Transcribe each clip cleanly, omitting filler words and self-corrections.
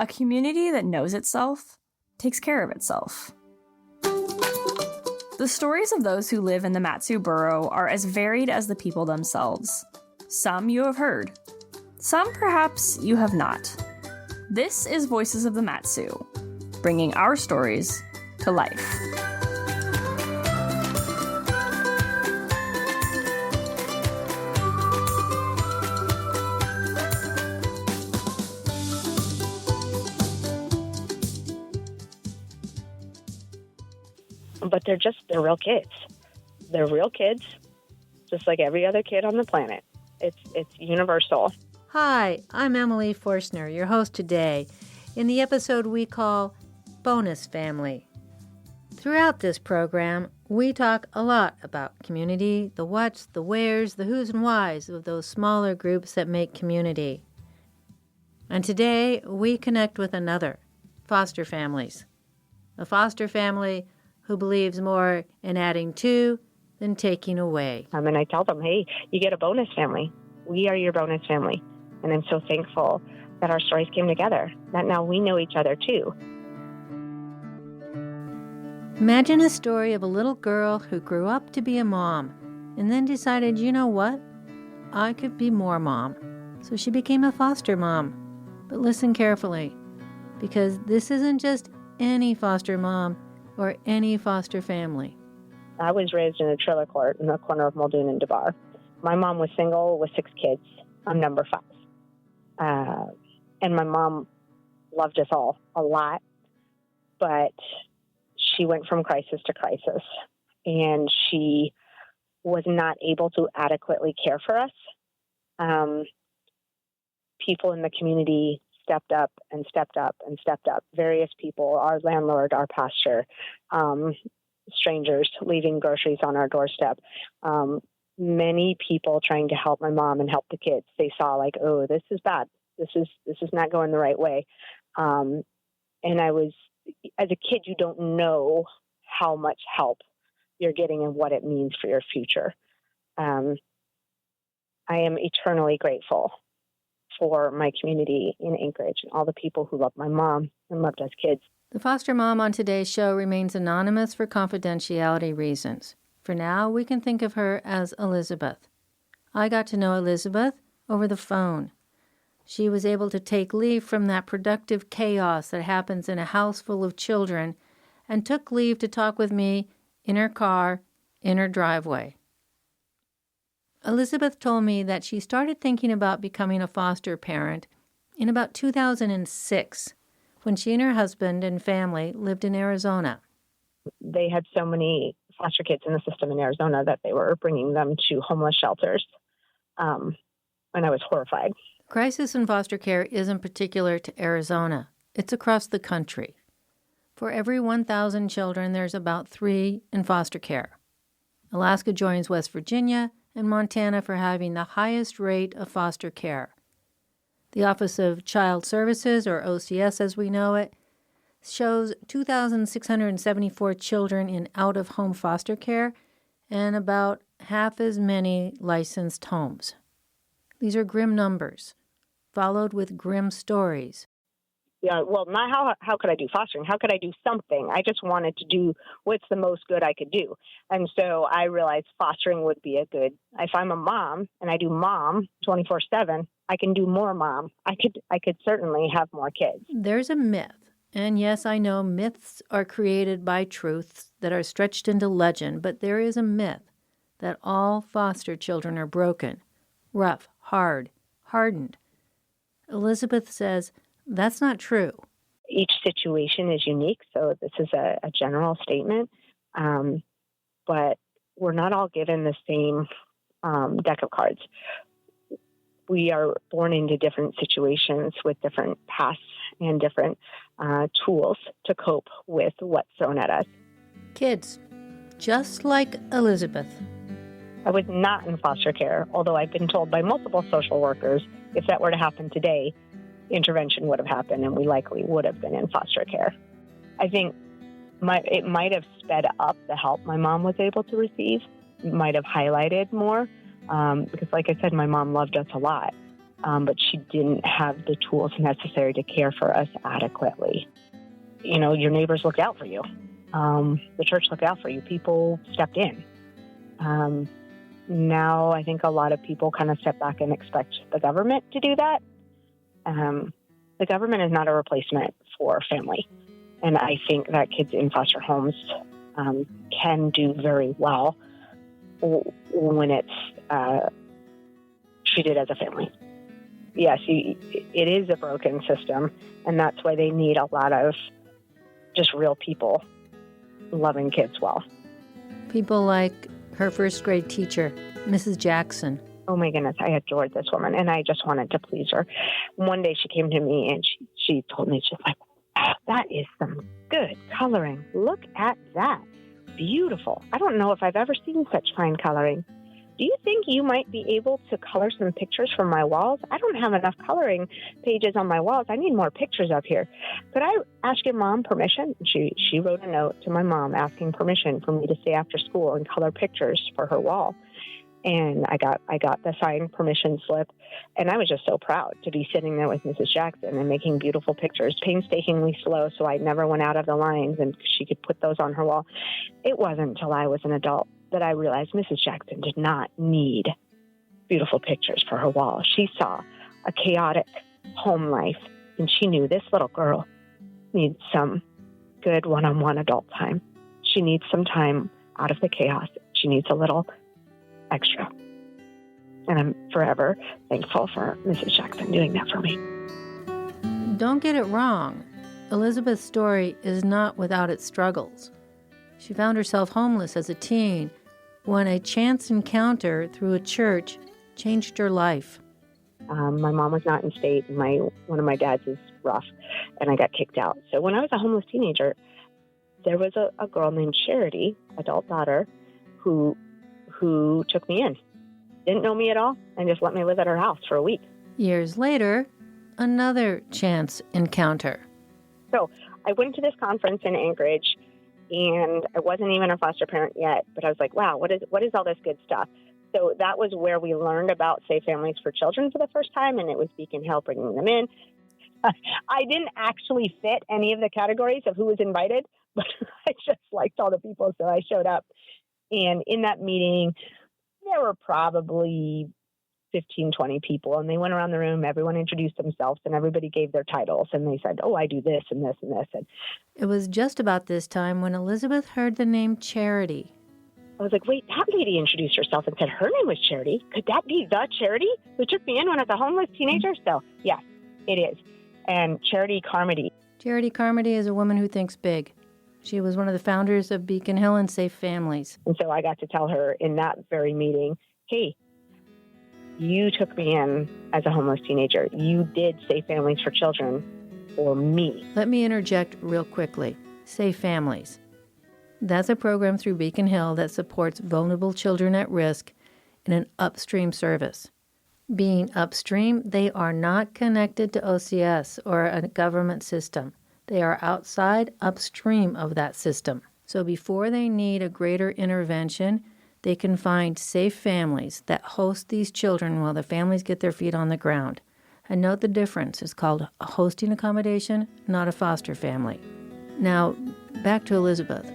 A community that knows itself takes care of itself. The stories of those who live in the Mat-Su borough are as varied as the people themselves. Some you have heard. Some perhaps you have not. This is Voices of the Mat-Su, bringing our stories to life. But they're real kids. They're real kids, just like every other kid on the planet. It's universal. Hi, I'm Emily Forstner, your host today, in the episode we call Bonus Family. Throughout this program, we talk a lot about community, the whats, the wheres, the who's and whys of those smaller groups that make community. And today, we connect with another, foster families. A foster family who believes more in adding to than taking away. And I tell them, hey, you get a bonus family. We are your bonus family. And I'm so thankful that our stories came together, that now we know each other too. Imagine a story of a little girl who grew up to be a mom and then decided, you know what? I could be more mom. So she became a foster mom. But listen carefully, because this isn't just any foster mom or any foster family. I was raised in a trailer court in the corner of Muldoon and DeBar. My mom was single with 6 kids. I'm number 5. And my mom loved us all a lot, but she went from crisis to crisis, and she was not able to adequately care for us. People in the community stepped up and stepped up and stepped up. Various people, our landlord, our pastor, strangers leaving groceries on our doorstep. Many people trying to help my mom and help the kids. They saw like, oh, this is bad. This is not going the right way. And I was, as a kid, you don't know how much help you're getting and what it means for your future. I am eternally grateful for my community in Anchorage and all the people who loved my mom and loved us kids. The foster mom on today's show remains anonymous for confidentiality reasons. For now, we can think of her as Elizabeth. I got to know Elizabeth over the phone. She was able to take leave from that productive chaos that happens in a house full of children and took leave to talk with me in her car, in her driveway. Elizabeth told me that she started thinking about becoming a foster parent in about 2006, when she and her husband and family lived in Arizona. They had so many foster kids in the system in Arizona that they were bringing them to homeless shelters, and I was horrified. Crisis in foster care isn't particular to Arizona. It's across the country. For every 1,000 children, there's about 3 in foster care. Alaska joins West Virginia and Montana for having the highest rate of foster care. The Office of Child Services, or OCS as we know it, shows 2,674 children in out-of-home foster care and about half as many licensed homes. These are grim numbers, followed with grim stories. Yeah, well, not how could I do fostering? How could I do something? I just wanted to do what's the most good I could do. And so I realized fostering would be a good, if I'm a mom and I do mom 24/7, I can do more mom. I could certainly have more kids. There's a myth. And yes, I know myths are created by truths that are stretched into legend, but there is a myth that all foster children are broken, rough, hard, hardened. Elizabeth says that's not true. Each situation is unique, so this is a general statement, but we're not all given the same deck of cards. We are born into different situations with different paths and different tools to cope with what's thrown at us. Kids, just like Elizabeth. I was not in foster care, although I've been told by multiple social workers if that were to happen today, intervention would have happened and we likely would have been in foster care. I think it might have sped up the help my mom was able to receive, might have highlighted more, because like I said, my mom loved us a lot. but she didn't have the tools necessary to care for us adequately. You know, your neighbors looked out for you. The church looked out for you. People stepped in. Now I think a lot of people kind of step back and expect the government to do that. The government is not a replacement for family. And I think that kids in foster homes can do very well when it's treated as a family. Yes, it is a broken system, and that's why they need a lot of just real people loving kids well. People like her first grade teacher, Mrs. Jackson. Oh my goodness, I adored this woman, and I just wanted to please her. One day she came to me and she told me, she's like, wow, that is some good coloring. Look at that. Beautiful. I don't know if I've ever seen such fine coloring. Do you think you might be able to color some pictures from my walls? I don't have enough coloring pages on my walls. I need more pictures up here. Could I ask your mom permission? She wrote a note to my mom asking permission for me to stay after school and color pictures for her wall. And I got the signed permission slip, and I was just so proud to be sitting there with Mrs. Jackson and making beautiful pictures, painstakingly slow, so I never went out of the lines, and she could put those on her wall. It wasn't until I was an adult that I realized Mrs. Jackson did not need beautiful pictures for her wall. She saw a chaotic home life, and she knew this little girl needs some good one-on-one adult time. She needs some time out of the chaos. She needs a little extra. And I'm forever thankful for Mrs. Jackson doing that for me. Don't get it wrong. Elizabeth's story is not without its struggles. She found herself homeless as a teen when a chance encounter through a church changed her life. My mom was not in state. One of my dads is rough, and I got kicked out. So when I was a homeless teenager, there was a girl named Charity, adult daughter, who took me in. Didn't know me at all, and just let me live at her house for a week. Years later, another chance encounter. So I went to this conference in Anchorage, and I wasn't even a foster parent yet, but I was like, wow, what is all this good stuff? So that was where we learned about Safe Families for Children for the first time, and it was Beacon Hill bringing them in. I didn't actually fit any of the categories of who was invited, but I just liked all the people, so I showed up. And in that meeting, there were probably 15, 20 people, and they went around the room. Everyone introduced themselves, and everybody gave their titles, and they said, oh, I do this and this and this. And it was just about this time when Elizabeth heard the name Charity. I was like, wait, that lady introduced herself and said her name was Charity. Could that be the Charity who took me in when I was a homeless teenager? So, yes, it is. And Charity Carmody. Charity Carmody is a woman who thinks big. She was one of the founders of Beacon Hill and Safe Families. And so I got to tell her in that very meeting, hey, you took me in as a homeless teenager. You did Safe Families for Children for me. Let me interject real quickly. Safe Families. That's a program through Beacon Hill that supports vulnerable children at risk in an upstream service. Being upstream, they are not connected to OCS or a government system. They are outside, upstream of that system. So before they need a greater intervention, they can find safe families that host these children while the families get their feet on the ground. And note the difference. It's called a hosting accommodation, not a foster family. Now, back to Elizabeth.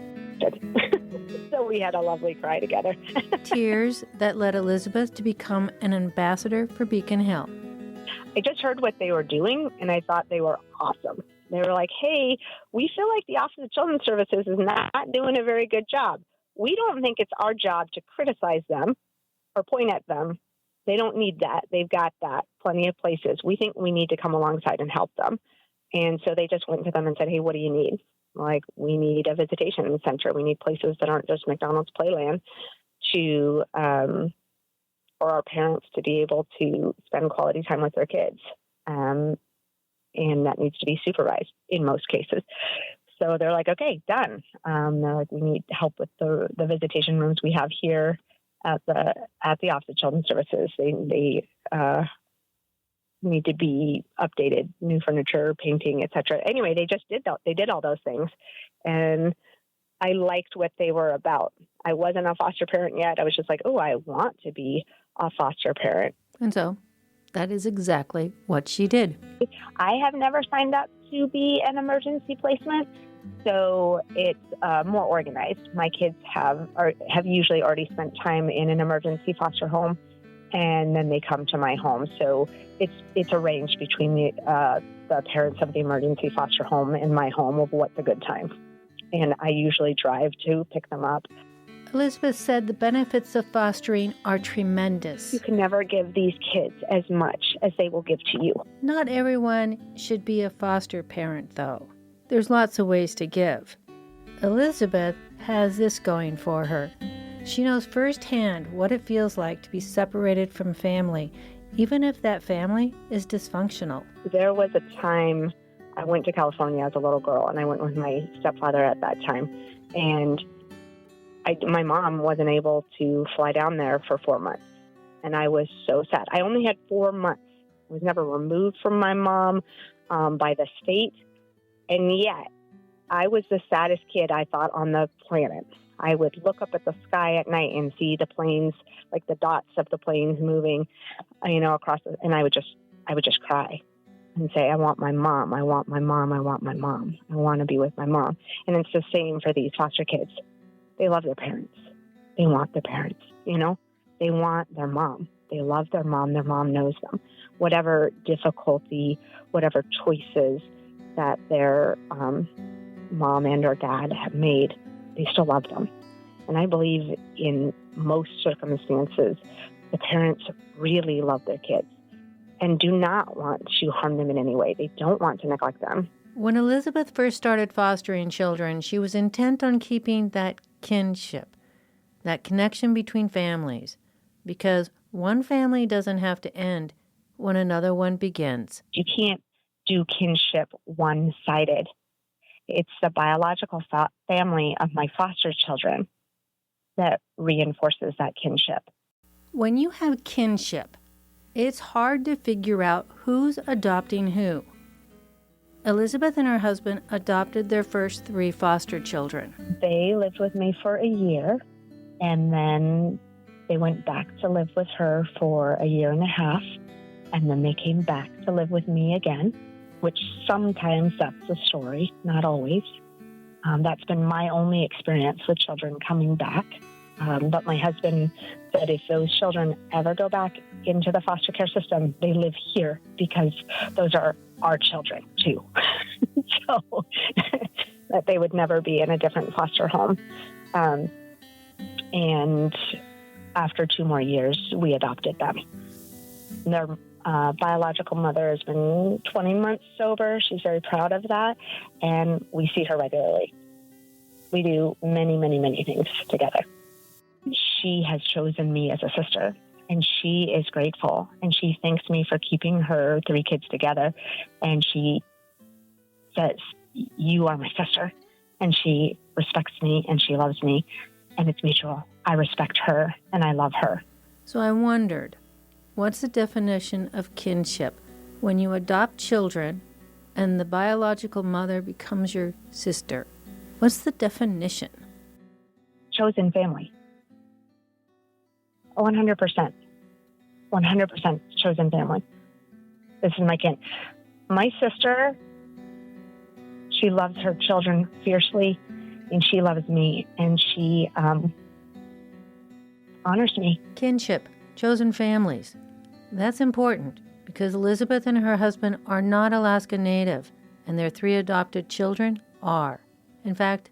So we had a lovely cry together. Tears that led Elizabeth to become an ambassador for Beacon Hill. I just heard what they were doing, and I thought they were awesome. They were like, hey, we feel like the Office of Children's Services is not doing a very good job. We don't think it's our job to criticize them or point at them. They don't need that. They've got that. Plenty of places. We think we need to come alongside and help them. And so they just went to them and said, hey, what do you need? Like, we need a visitation center. We need places that aren't just McDonald's Playland for our parents to be able to spend quality time with their kids. And that needs to be supervised in most cases. So they're like, okay, done. They're like, we need help with the visitation rooms we have here at the Office of Children's Services. They need to be updated, new furniture, painting, etc. Anyway, they just did that. They did all those things, and I liked what they were about. I wasn't a foster parent yet. I was just like, oh, I want to be a foster parent. And so That is exactly what she did. I have never signed up to be an emergency placement, so it's more organized. My kids have usually already spent time in an emergency foster home, and then they come to my home. So it's arranged between the parents of the emergency foster home and my home of what's a good time. And I usually drive to pick them up. Elizabeth said the benefits of fostering are tremendous. You can never give these kids as much as they will give to you. Not everyone should be a foster parent, though. There's lots of ways to give. Elizabeth has this going for her. She knows firsthand what it feels like to be separated from family, even if that family is dysfunctional. There was a time I went to California as a little girl, and I went with my stepfather at that time. And my mom wasn't able to fly down there for 4 months. And I was so sad. I only had 4 months. I was never removed from my mom by the state. And yet, I was the saddest kid, I thought, on the planet. I would look up at the sky at night and see the planes, like the dots of the planes moving, across, and I would just cry and say, I want my mom, I want my mom, I want my mom, I want to be with my mom. And it's the same for these foster kids. They love their parents. They want their parents, They want their mom. They love their mom. Their mom knows them. Whatever difficulty, whatever choices that their mom and or dad have made, they still love them. And I believe in most circumstances, the parents really love their kids and do not want to harm them in any way. They don't want to neglect them. When Elizabeth first started fostering children, she was intent on keeping that kinship, that connection between families, because one family doesn't have to end when another one begins. You can't do kinship one-sided. It's the biological family of my foster children that reinforces that kinship. When you have kinship, it's hard to figure out who's adopting who. Elizabeth and her husband adopted their first 3 foster children. They lived with me for a year, and then they went back to live with her for a year and a half, and then they came back to live with me again, which sometimes that's the story, not always. That's been my only experience with children coming back. But my husband said if those children ever go back into the foster care system, they live here because those are our children too. So that they would never be in a different foster home. And after 2 more years, we adopted them. Their biological mother has been 20 months sober. She's very proud of that. And we see her regularly. We do many, many, many things together. She has chosen me as a sister, and she is grateful, and she thanks me for keeping her 3 kids together. And she says, you are my sister. And she respects me, and she loves me, and it's mutual. I respect her, and I love her. So I wondered, what's the definition of kinship when you adopt children and the biological mother becomes your sister? What's the definition? Chosen family. 100%. 100% chosen family. This is my kin. My sister, she loves her children fiercely, and she loves me, and she honors me. Kinship, chosen families. That's important because Elizabeth and her husband are not Alaska Native, and their 3 adopted children are. In fact,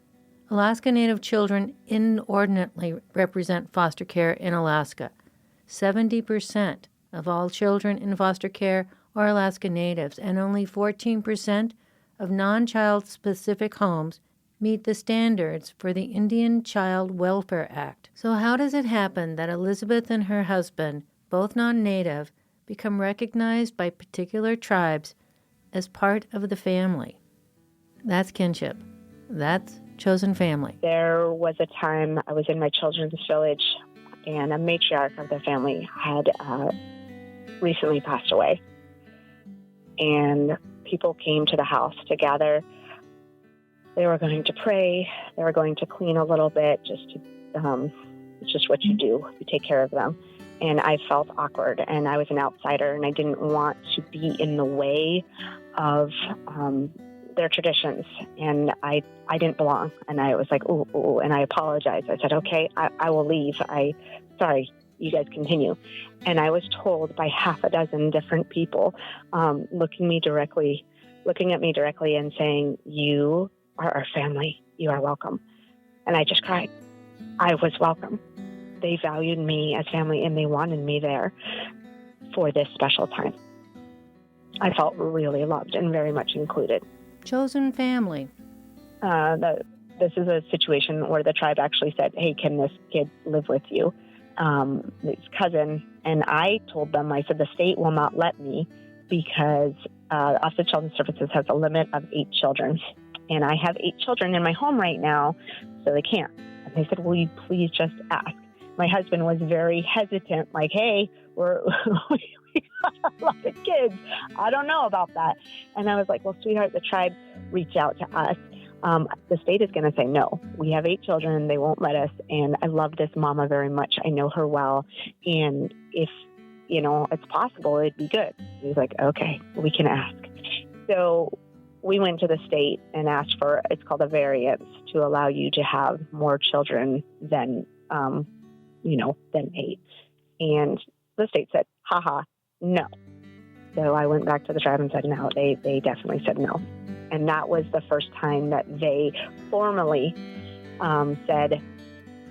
Alaska Native children inordinately represent foster care in Alaska. 70% of all children in foster care are Alaska Natives, and only 14% of non-child-specific homes meet the standards for the Indian Child Welfare Act. So how does it happen that Elizabeth and her husband, both non-Native, become recognized by particular tribes as part of the family? That's kinship. That's chosen family. There was a time I was in my children's village, and a matriarch of the family had recently passed away. And people came to the house to gather. They were going to pray. They were going to clean a little bit, it's just what you do. You take care of them. and I felt awkward, and I was an outsider, and I didn't want to be in the way of their traditions, and I didn't belong, and I was like, ooh, and I apologized. I said, okay, I will leave. Sorry, you guys continue. And I was told by half a dozen different people, looking at me directly and saying, you are our family. You are welcome. And I just cried. I was welcome. They valued me as family, and they wanted me there for this special time. I felt really loved and very much included. Chosen family. This is a situation where the tribe actually said, hey, can this kid live with you? His cousin. And I told them, I said, the state will not let me because Office of Children's Services has a limit of 8 children. And I have 8 children in my home right now, so they can't. And they said, will you please just ask? My husband was very hesitant, like, hey, we got a lot of kids. I don't know about that. And I was like, well, sweetheart, the tribe reached out to us. The state is going to say no. We have 8 children. They won't let us. And I love this mama very much. I know her well. And if, it's possible, it'd be good. He was like, okay, we can ask. So we went to the state and asked for, it's called a variance, to allow you to have more children than 8. And the state said, no. So I went back to the tribe and said no. They definitely said no. And that was the first time that they formally said,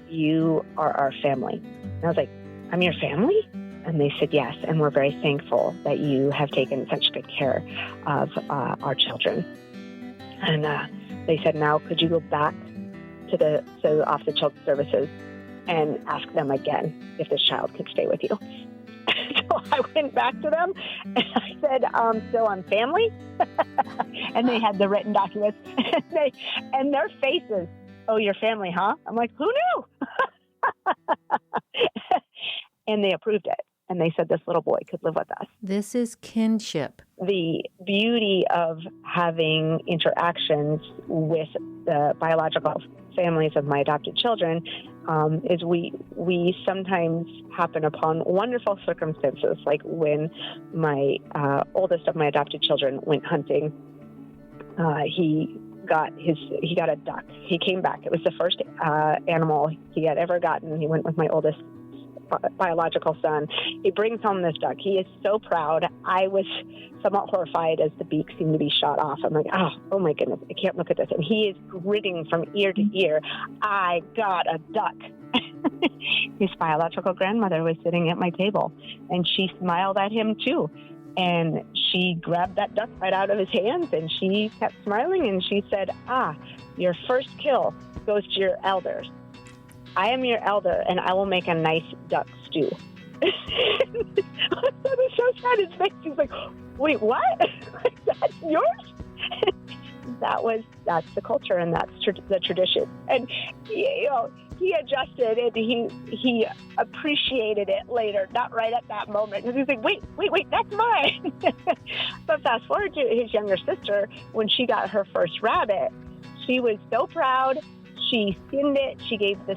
you are our family. And I was like, I'm your family? And they said yes. And we're very thankful that you have taken such good care of our children. And they said, now could you go back to the Office of Children's Services and ask them again if this child could stay with you? So I went back to them and I said, so I'm family? And they had the written documents and their faces, oh, you're family, huh? I'm like, who knew? And they approved it. And they said this little boy could live with us. This is kinship. The beauty of having interactions with the biological families of my adopted children is we sometimes happen upon wonderful circumstances, like when my oldest of my adopted children went hunting. He got a duck. He came back. It was the first animal he had ever gotten. He went with my oldest biological son. He brings home this duck. He is so proud. I was somewhat horrified as the beak seemed to be shot off. I'm like, oh my goodness, I can't look at this. And he is grinning from ear to ear. I got a duck. His biological grandmother was sitting at my table, and she smiled at him too. And she grabbed that duck right out of his hands, and she kept smiling, and she said, your first kill goes to your elders. I am your elder, and I will make a nice duck stew. It was so sad. His face, he's like, wait, what? That's yours? That's the culture, and that's the tradition. And, he adjusted, and he appreciated it later, not right at that moment. Because he's like, wait, that's mine. But fast forward to his younger sister, when she got her first rabbit, she was so proud. She skinned it. She gave the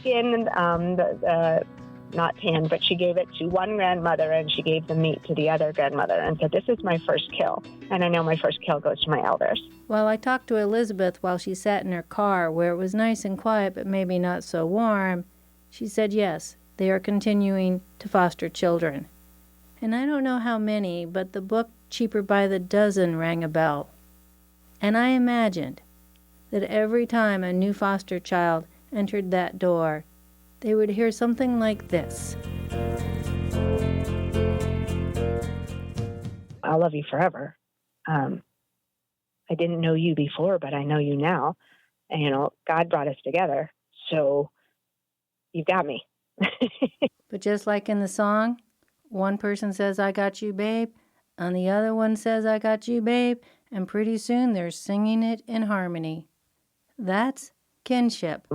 skin, not tan, but she gave it to one grandmother, and she gave the meat to the other grandmother and said, this is my first kill. And I know my first kill goes to my elders. Well, I talked to Elizabeth while she sat in her car where it was nice and quiet, but maybe not so warm. She said, yes, they are continuing to foster children. And I don't know how many, but the book Cheaper by the Dozen rang a bell. And I imagined that every time a new foster child entered that door, they would hear something like this. I'll love you forever. I didn't know you before, but I know you now. And, God brought us together, so you've got me. But just like in the song, one person says, I got you, babe, and the other one says, I got you, babe, and pretty soon they're singing it in harmony. That's kinship.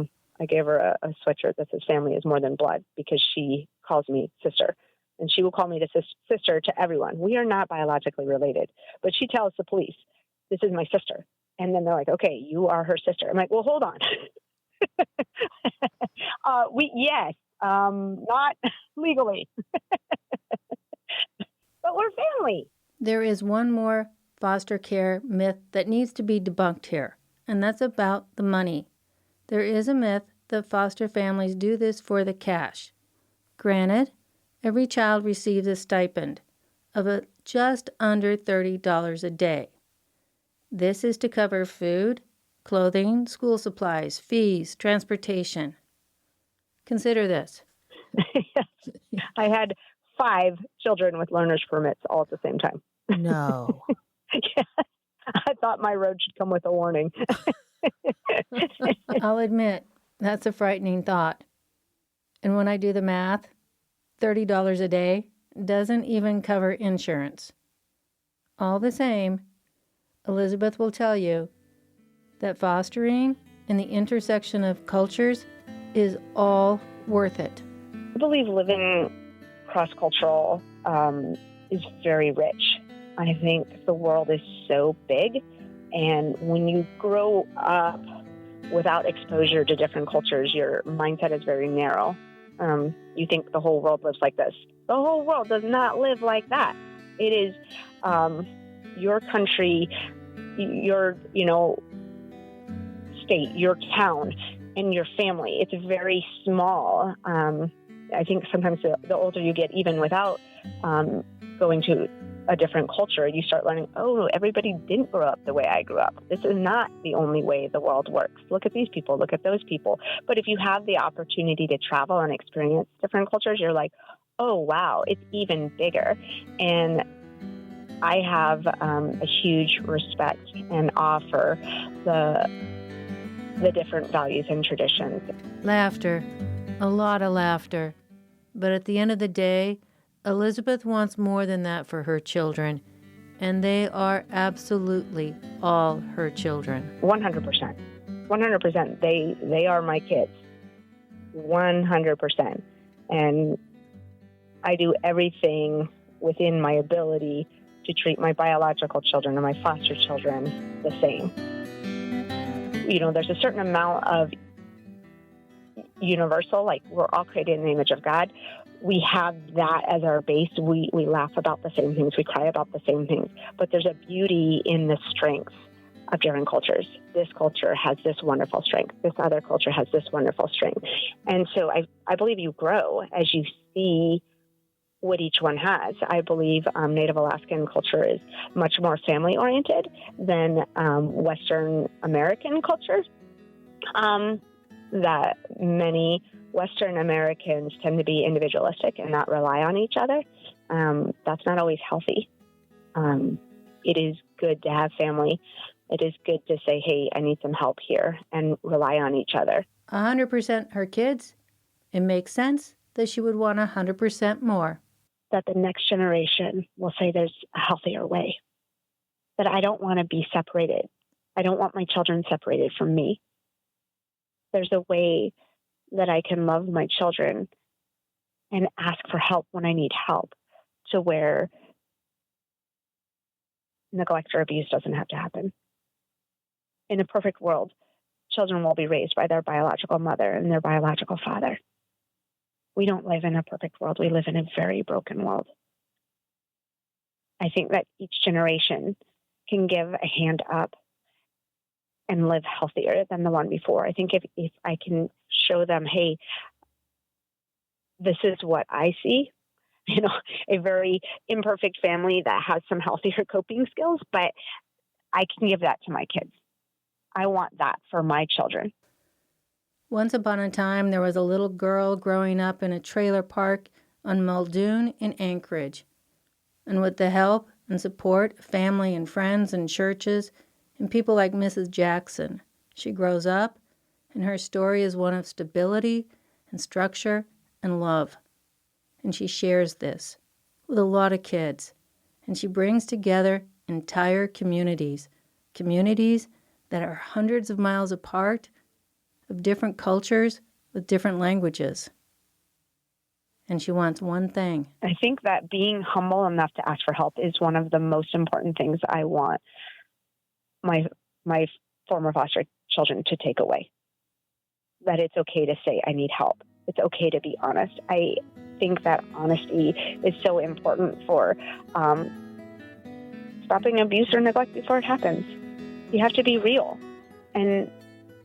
I gave her a sweatshirt that says family is more than blood, because she calls me sister. And she will call me the sister to everyone. We are not biologically related. But she tells the police, this is my sister. And then they're like, okay, you are her sister. I'm like, well, hold on. Yes, Not legally, but we're family. There is one more foster care myth that needs to be debunked here, and that's about the money. There is a myth that foster families do this for the cash. Granted, every child receives a stipend of just under $30 a day. This is to cover food, clothing, school supplies, fees, transportation. Consider this. I had 5 children with learner's permits all at the same time. No. Yeah. I thought my road should come with a warning. I'll admit, that's a frightening thought. And when I do the math, $30 a day doesn't even cover insurance. All the same, Elizabeth will tell you that fostering in the intersection of cultures is all worth it. I believe living cross-cultural is very rich. I think the world is so big, and when you grow up without exposure to different cultures, your mindset is very narrow. You think the whole world lives like this. The whole world does not live like that. It is your country, your state, your town, and your family. It's very small. I think sometimes the older you get, even without going to a different culture, you start learning, oh, everybody didn't grow up the way I grew up. This is not the only way the world works. Look at these people, look at those people. But if you have the opportunity to travel and experience different cultures, you're like, oh, wow, it's even bigger. And I have a huge respect and awe for the different values and traditions. Laughter, a lot of laughter. But at the end of the day, Elizabeth wants more than that for her children, and they are absolutely all her children. 100%. 100%. They are my kids. 100%. And I do everything within my ability to treat my biological children and my foster children the same. There's a certain amount of universal, like we're all created in the image of God. We have that as our base. We laugh about the same things. We cry about the same things. But there's a beauty in the strengths of different cultures. This culture has this wonderful strength. This other culture has this wonderful strength. And so I believe you grow as you see what each one has. I believe Native Alaskan culture is much more family-oriented than Western American culture. That many Western Americans tend to be individualistic and not rely on each other. That's not always healthy. It is good to have family. It is good to say, hey, I need some help here, and rely on each other. 100% her kids, it makes sense that she would want 100% more. That the next generation will say there's a healthier way. That I don't want to be separated. I don't want my children separated from me. There's a way that I can love my children and ask for help when I need help, to where neglect or abuse doesn't have to happen. In a perfect world, children will be raised by their biological mother and their biological father. We don't live in a perfect world. We live in a very broken world. I think that each generation can give a hand up and live healthier than the one before. I think if I can show them, hey, this is what I see, a very imperfect family that has some healthier coping skills, but I can give that to my kids. I want that for my children. Once upon a time, there was a little girl growing up in a trailer park on Muldoon in Anchorage. And with the help and support of family and friends and churches and people like Mrs. Jackson, she grows up, and her story is one of stability and structure and love. And she shares this with a lot of kids. And she brings together entire communities that are hundreds of miles apart, of different cultures, with different languages. And she wants one thing. I think that being humble enough to ask for help is one of the most important things I want my former foster children to take away. That it's okay to say, I need help. it's okay to be honest. I think that honesty is so important for stopping abuse or neglect before it happens. You have to be real. And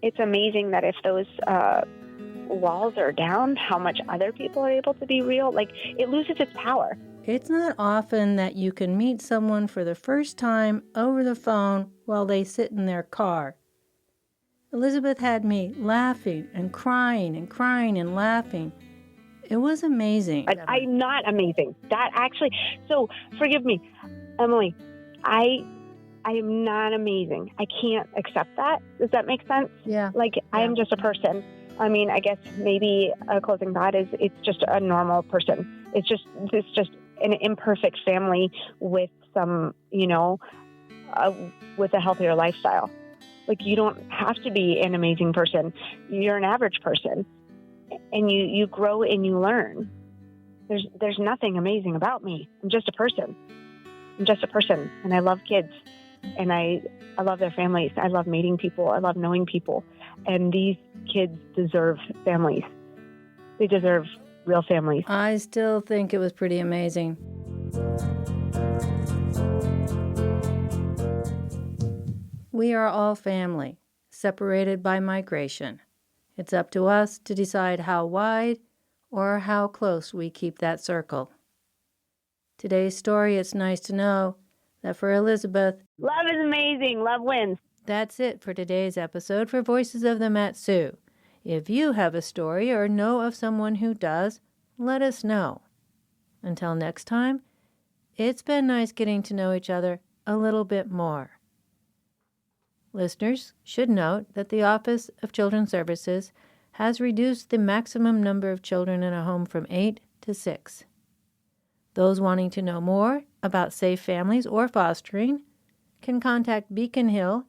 it's amazing that if those walls are down, how much other people are able to be real. Like, it loses its power. It's not often that you can meet someone for the first time over the phone while they sit in their car. Elizabeth had me laughing and crying and crying and laughing. It was amazing. I'm not amazing. That actually, so forgive me, Emily, I am not amazing. I can't accept that. Does that make sense? Yeah. Like, I am just a person. I mean, I guess maybe a closing thought is it's just a normal person. It's just an imperfect family with some, with a healthier lifestyle. Like, you don't have to be an amazing person. You're an average person, and you grow and you learn. There's nothing amazing about me. I'm just a person. And I love kids, and I love their families. I love meeting people. I love knowing people. And these kids deserve families. They deserve real families. I still think it was pretty amazing. We are all family, separated by migration. It's up to us to decide how wide or how close we keep that circle. Today's story, it's nice to know that for Elizabeth, love is amazing. Love wins. That's it for today's episode for Voices of the Mat-Su. If you have a story or know of someone who does, let us know. Until next time, it's been nice getting to know each other a little bit more. Listeners should note that the Office of Children's Services has reduced the maximum number of children in a home from 8 to 6. Those wanting to know more about safe families or fostering can contact Beacon Hill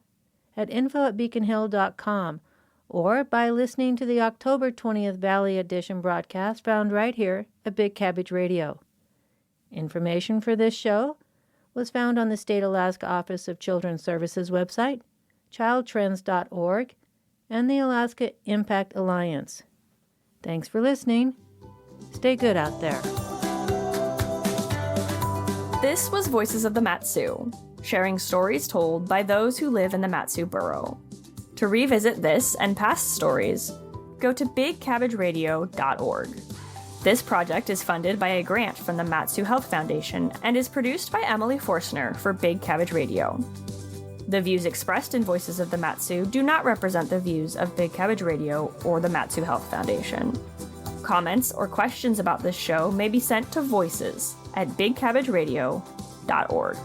at info@beaconhill.com or by listening to the October 20th Valley Edition broadcast found right here at Big Cabbage Radio. Information for this show was found on the State Alaska Office of Children's Services website, childtrends.org, and the Alaska Impact Alliance. Thanks for listening. Stay good out there. This was Voices of the Mat-Su, sharing stories told by those who live in the Mat-Su borough. To revisit this and past stories, go to bigcabbageradio.org. This project is funded by a grant from the Mat-Su Health Foundation and is produced by Emily Forstner for Big Cabbage Radio. The views expressed in Voices of the Mat-Su do not represent the views of Big Cabbage Radio or the Mat-Su Health Foundation. Comments or questions about this show may be sent to voices@bigcabbageradio.org.